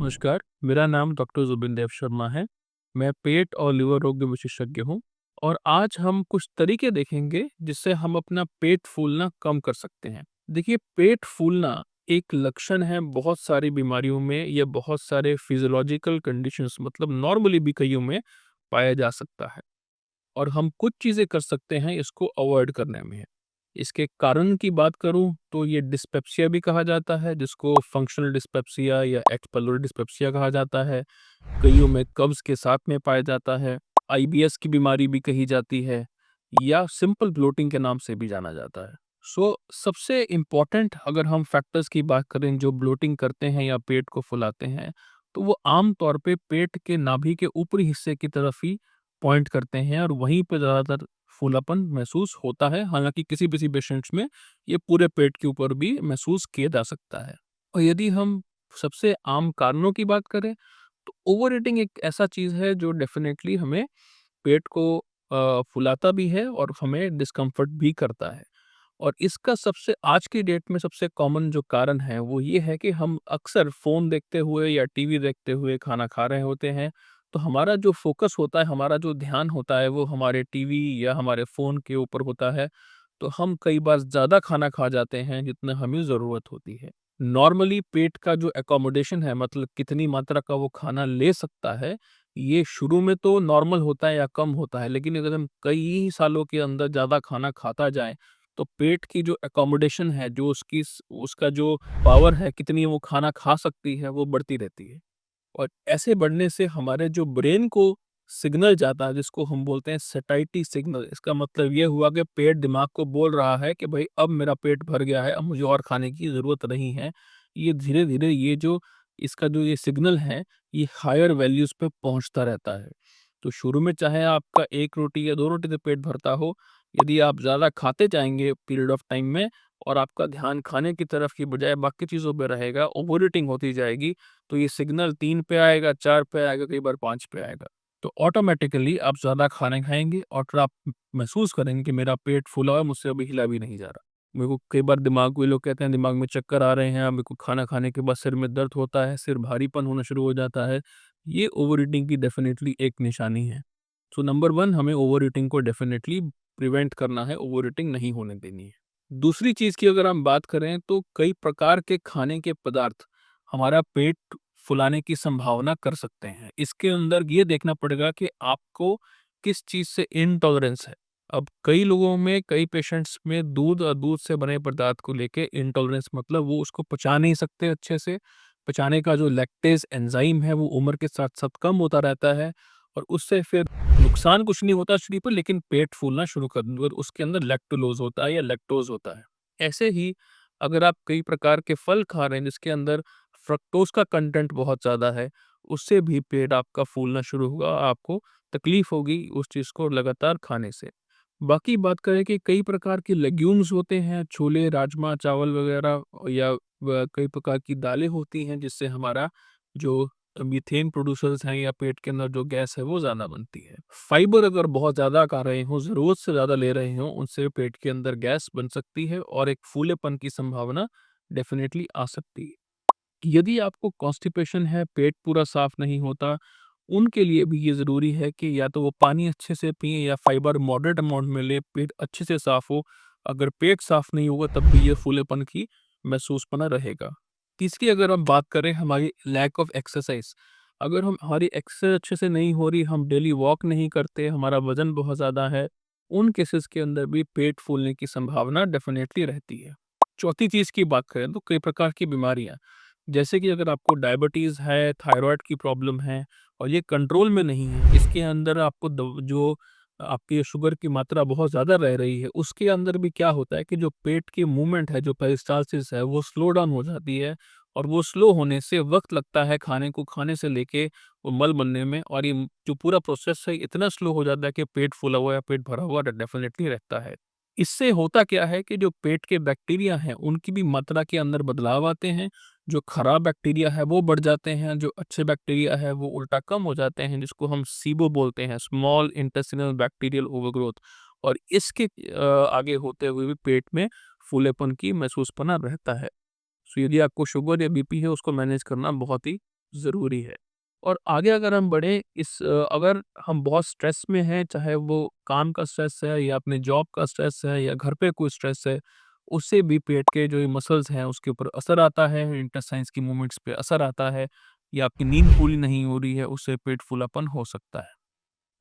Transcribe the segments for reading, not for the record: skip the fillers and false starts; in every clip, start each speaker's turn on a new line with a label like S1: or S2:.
S1: नमस्कार, मेरा नाम डॉक्टर ज़ुबिन शर्मा है। मैं पेट और लिवर रोग विशेषज्ञ हूँ और आज हम कुछ तरीके देखेंगे जिससे हम अपना पेट फूलना कम कर सकते हैं। देखिए, पेट फूलना एक लक्षण है बहुत सारी बीमारियों में या बहुत सारे फिजियोलॉजिकल कंडीशंस मतलब नॉर्मली भी कईयों में पाया जा सकता है और हम कुछ चीज़ें कर सकते हैं इसको अवॉइड करने में। इसके कारण की बात करूँ तो ये डिस्पेप्सिया भी कहा जाता है, जिसको फंक्शनल डिस्पेप्सिया या एक्सपल्लोरे डिस्पेप्सिया कहा जाता है। कईयों में कब्ज़ के साथ में पाया जाता है। आईबीएस की बीमारी भी कही जाती है या सिंपल ब्लोटिंग के नाम से भी जाना जाता है। सबसे इम्पोर्टेंट अगर हम फैक्टर्स की बात करें जो ब्लोटिंग करते हैं या पेट को फुलाते हैं, तो वो आम तौर पे पेट के नाभि के ऊपरी हिस्से की तरफ ही पॉइंट करते हैं और वहीं पे ज़्यादातर फूलापन महसूस होता है। हालाँकि किसी-किसी पेशेंट्स में ये पूरे पेट के ऊपर भी महसूस किया जा सकता है। और यदि हम सबसे आम कारणों की बात करें, तो ओवर ईटिंग एक ऐसा चीज़ है जो डेफ़िनेटली हमें पेट को फुलाता भी है और हमें डिस्कम्फ़र्ट भी करता है। और इसका सबसे आज की डेट में सबसे कॉमन जो कारण है, वो ये है कि हम अक्सर फ़ोन देखते हुए या टीवी देखते हुए खाना खा रहे होते हैं, तो हमारा जो फ़ोकस होता है, हमारा जो ध्यान होता है, वो हमारे टीवी या हमारे फ़ोन के ऊपर होता है, तो हम कई बार ज़्यादा खाना खा जाते हैं, जितना हमें ज़रूरत होती है। नॉर्मली पेट का जो अकोमोडेशन है, मतलब कितनी मात्रा का वो खाना ले सकता है, ये शुरू में तो नॉर्मल होता है या कम होता है, लेकिन अगर हम कई सालों के अंदर ज़्यादा खाना खाता जाएँ, तो पेट की जो अकोमोडेशन है, जो उसका जो पावर है, कितनी वो खाना खा सकती है, वो बढ़ती रहती है। और ऐसे बढ़ने से हमारे जो ब्रेन को सिग्नल जाता है, जिसको हम बोलते हैं सैटिस्फैक्टरी सिग्नल, इसका मतलब ये हुआ कि पेट दिमाग को बोल रहा है कि भाई अब मेरा पेट भर गया है, अब मुझे और खाने की ज़रूरत नहीं है। ये धीरे-धीरे ये जो इसका जो ये सिग्नल है, ये हायर वैल्यूज़ पे पहुँचता रहता है। तो शुरू में चाहे आपका 1 रोटी या 2 रोटी से पेट भरता हो, यदि आप ज़्यादा खाते जाएँगे पीरियड ऑफ टाइम में और आपका ध्यान खाने की तरफ की बजाय बाकी चीज़ों पे रहेगा, ओवर ईटिंग होती जाएगी, तो ये सिग्नल 3 पे आएगा, 4 पे आएगा, कई बार 5 पे आएगा। तो ऑटोमैटिकली आप ज़्यादा खाना खाएँगे और फिर आप महसूस करेंगे कि मेरा पेट फूला हुआ है, मुझसे अभी हिला भी नहीं जा रहा। मेरे को कई बार कोई लोग कहते हैं दिमाग में चक्कर आ रहे हैं, मेरे को खाना खाने के बाद सिर में दर्द होता है, सिर भारीपन होना शुरू हो जाता है। ये ओवर ईटिंग की डेफ़िनेटली एक निशानी है। सो नंबर 1 हमें ओवर ईटिंग को डेफ़िनेटली प्रिवेंट करना है, ओवर ईटिंग नहीं होने देनी है। दूसरी चीज़ की अगर हम बात करें तो कई प्रकार के खाने के पदार्थ हमारा पेट फुलाने की संभावना कर सकते हैं। इसके अंदर ये देखना पड़ेगा कि आपको किस चीज़ से इंटॉलरेंस है। अब कई लोगों में, कई पेशेंट्स में दूध और दूध से बने पदार्थ को लेके इंटॉलरेंस मतलब वो उसको पचा नहीं सकते अच्छे से। पचाने का जो लैक्टेज़ एंजाइम है वो उम्र के साथ-साथ कम होता रहता है और उससे फिर नुकसान कुछ नहीं होता शरीर पर, लेकिन पेट फूलना शुरू कर और उसके अंदर लैक्टुलोज़ होता है या लैक्टोज़ होता है। ऐसे ही अगर आप कई प्रकार के फल खा रहे हैं जिसके अंदर फ्रक्टोज़ का कंटेंट बहुत ज़्यादा है, उससे भी पेट आपका फूलना शुरू होगा, आपको तकलीफ़ होगी उस चीज़ को लगातार खाने से। बाकी बात करें कि कई प्रकार के लेग्यूम्स होते हैं, छोले, राजमा, चावल वगैरह या कई प्रकार की दालें होती हैं जिससे हमारा जो मीथेन प्रोड्यूसर्स हैं या पेट के अंदर जो गैस है वो ज़्यादा बनती है। फाइबर अगर बहुत ज़्यादा खा रहे हों, ज़रूरत से ज़्यादा ले रहे हों, उनसे पेट के अंदर गैस बन सकती है और एक फूलेपन की संभावना डेफ़िनेटली आ सकती है। यदि आपको कॉन्स्टिपेशन है, पेट पूरा साफ नहीं होता, उनके लिए भी ये ज़रूरी है कि या तो वो पानी अच्छे से पिएँ या फाइबर मॉडरेट अमाउंट में लें, पेट अच्छे से साफ हो। अगर पेट साफ नहीं होगा तब भी ये फूलेपन की महसूसपना रहेगा। तीसरी अगर हम बात करें हमारी लैक ऑफ एक्सरसाइज़, अगर हमारी एक्सरसाइज़ अच्छे से नहीं हो रही, हम डेली वॉक नहीं करते, हमारा वज़न बहुत ज़्यादा है, उन केसेस के अंदर भी पेट फूलने की संभावना डेफ़िनेटली रहती है। चौथी चीज़ की बात करें तो कई प्रकार की बीमारियाँ, जैसे कि अगर आपको डायबिटीज़ है, थायरॉइड की प्रॉब्लम है और ये कंट्रोल में नहीं है, इसके अंदर आपको जो आपकी शुगर की मात्रा बहुत ज़्यादा रह रही है, उसके अंदर भी क्या होता है कि जो पेट की मूवमेंट है, जो पेरिस्टालसिस है, वो स्लो डाउन हो जाती है और वो स्लो होने से वक़्त लगता है खाने को खाने से लेके वो मल बनने में और ये जो पूरा प्रोसेस है इतना स्लो हो जाता है कि पेट फूला हुआ या पेट भरा हुआ डेफ़िनेटली रहता है। इससे होता क्या है कि जो पेट के बैक्टीरिया हैं, उनकी भी मात्रा के अंदर बदलाव आते हैं। जो खराब बैक्टीरिया है वो बढ़ जाते हैं, जो अच्छे बैक्टीरिया है वो उल्टा कम हो जाते हैं, जिसको हम सीबो बोलते हैं, स्मॉल इंटेस्टिनल बैक्टीरियल ओवरग्रोथ। और इसके आगे होते हुए भी पेट में फूलेपन की महसूसपना रहता है। सो यदि आपको शुगर या बीपी है उसको मैनेज करना बहुत ही ज़रूरी है। और आगे अगर हम बढ़ें अगर हम बहुत स्ट्रेस में हैं, चाहे वो काम का स्ट्रेस है या अपने जॉब का स्ट्रेस है या घर पे कोई स्ट्रेस है, उससे भी पेट के जो ये मसल्स हैं उसके ऊपर असर आता है, इंटेस्टाइन्स की मूवमेंट्स पे असर आता है या आपकी नींद पूरी नहीं हो रही है, उससे पेट फूलापन हो सकता है।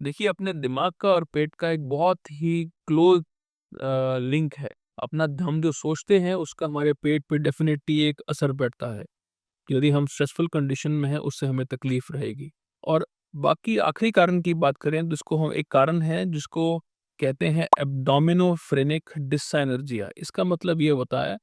S1: देखिए, अपने दिमाग का और पेट का एक बहुत ही क्लोज़ लिंक है। हम जो सोचते हैं उसका हमारे पेट पे डेफ़िनेटली एक असर पड़ता है। यदि हम स्ट्रेसफुल कंडीशन में हैं, उससे हमें तकलीफ रहेगी। और बाकी आखिरी कारण की बात करें तो इसको हम एक कारण है जिसको कहते हैं एब्डोमिनोफ्रेनिक डिससिनर्जिया। इसका मतलब ये होता है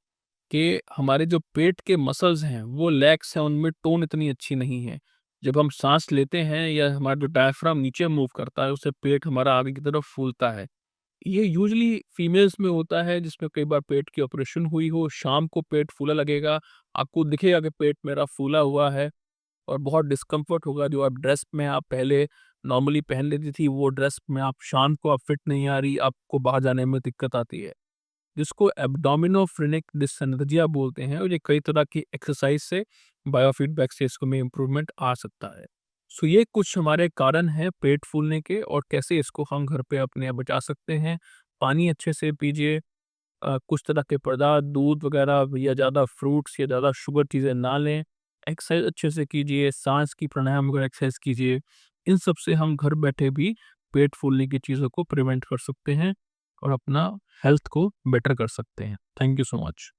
S1: कि हमारे जो पेट के मसल्स हैं वो लैक्स हैं, उनमें टोन इतनी अच्छी नहीं है। जब हम साँस लेते हैं या हमारा जो डायफ्राम नीचे मूव करता है, उससे पेट हमारा आगे की तरफ फूलता है। ये यूजुअली फीमेल्स में होता है जिसमें कई बार पेट की ऑपरेशन हुई हो, शाम को पेट फूला लगेगा, आपको दिखेगा कि पेट मेरा फूला हुआ है और बहुत डिस्कम्फर्ट होगा। जो आप ड्रेस में आप पहले नॉर्मली पहन लेती थी, वो ड्रेस में आप शाम को आप फिट नहीं आ रही, आपको बाहर जाने में दिक्कत आती है। जिसको एब्डोमिनोफ्रेनिक डिससिनर्जिया बोलते हैं और ये कई तरह की एक्सरसाइज से बायोफीडबैक से इसको में इम्प्रूवमेंट आ सकता है। सो ये कुछ हमारे कारण हैं पेट फूलने के और कैसे इसको हम घर पे अपने आप बचा सकते हैं। पानी अच्छे से पीजिए, कुछ तरह के पदार्थ, दूध वगैरह या ज़्यादा फ्रूट्स या ज़्यादा शुगर चीज़ें ना लें। एक्सरसाइज अच्छे से कीजिए, साँस की प्राणायाम वगैरह एक्सरसाइज कीजिए। इन सब से हम घर बैठे भी पेट फूलने की चीज़ों को प्रिवेंट कर सकते हैं और अपना हेल्थ को बेटर कर सकते हैं। Thank you so much.